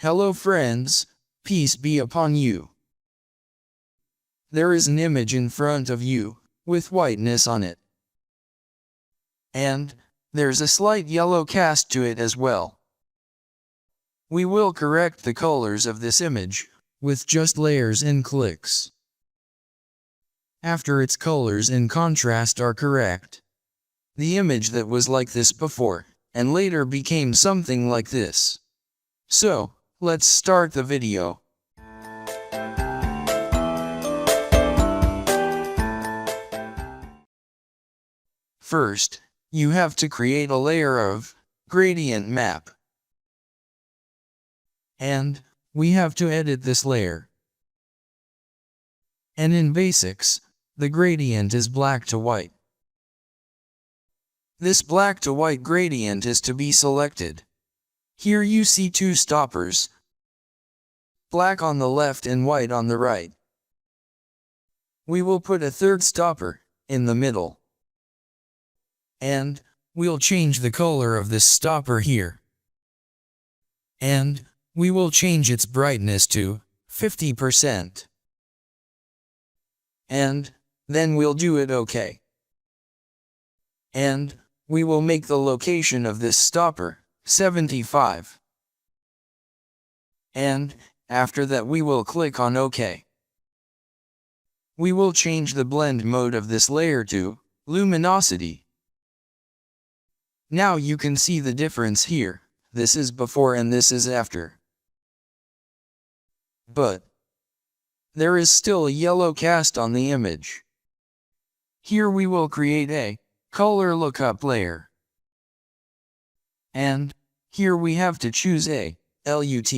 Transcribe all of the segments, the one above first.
Hello friends, peace be upon you. There is an image in front of you, with whiteness on it. And there's a slight yellow cast to it as well. We will correct the colors of this image, with just layers and clicks. After its colors and contrast are correct, the image that was like this before, and later became something like this. So, let's start the video. First, you have to create a layer of gradient map. And we have to edit this layer. And in basics, the gradient is black to white. This black to white gradient is to be selected. Here you see two stoppers, black on the left and white on the right. We will put a third stopper in the middle. And we'll change the color of this stopper here. And we will change its brightness to 50%. And then we'll do it OK. And we will make the location of this stopper 75. And after that we will click on OK. We will change the blend mode of this layer to luminosity. Now you can see the difference here. This is before and this is after. But there is still a yellow cast on the image. Here we will create a color lookup layer. And here we have to choose a LUT.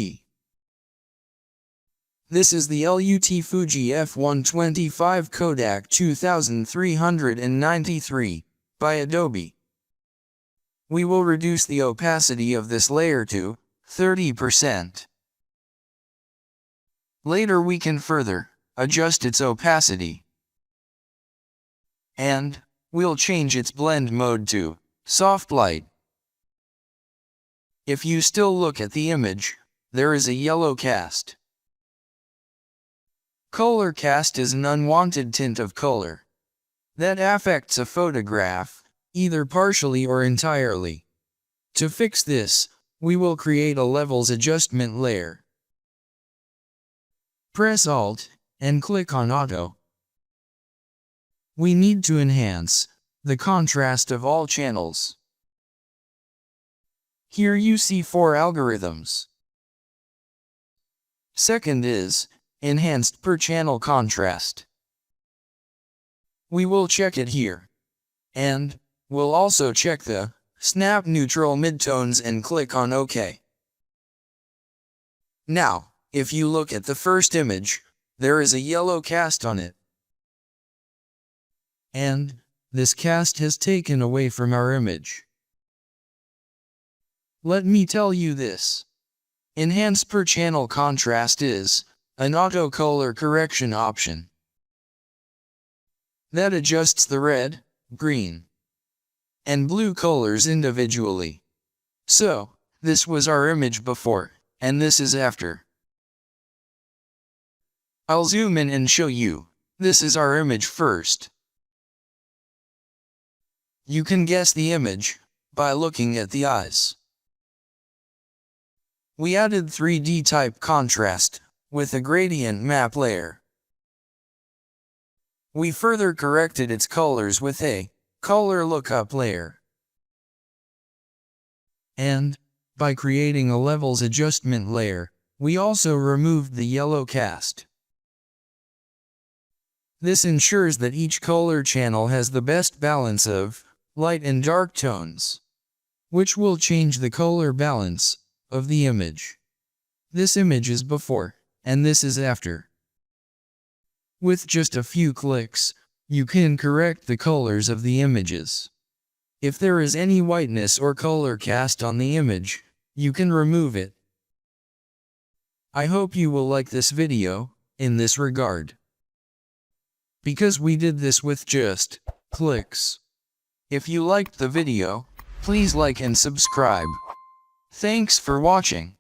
This is the LUT Fuji F125 Kodak 2393 by Adobe. We will reduce the opacity of this layer to 30%. Later we can further adjust its opacity. And we'll change its blend mode to soft light. If you still look at the image, there is a yellow cast. Color cast is an unwanted tint of color that affects a photograph, either partially or entirely. To fix this, we will create a levels adjustment layer. Press Alt, and click on Auto. We need to enhance the contrast of all channels. Here you see 4 algorithms. Second is enhanced per channel contrast. We will check it here. And we'll also check the snap neutral midtones and click on OK. Now, if you look at the first image, there is a yellow cast on it. And this cast has taken away from our image. Let me tell you this. Enhance per channel contrast is an auto color correction option that adjusts the red, green, and blue colors individually. So, this was our image before, and this is after. I'll zoom in and show you. This is our image first. You can guess the image by looking at the eyes. We added 3D type contrast with a gradient map layer. We further corrected its colors with a color lookup layer. And by creating a levels adjustment layer, we also removed the yellow cast. This ensures that each color channel has the best balance of light and dark tones, which will change the color balance of the image. This image is before, and this is after. With just a few clicks, you can correct the colors of the images. If there is any whiteness or color cast on the image, you can remove it. I hope you will like this video in this regard, because we did this with just clicks. If you liked the video, please like and subscribe. Thanks for watching.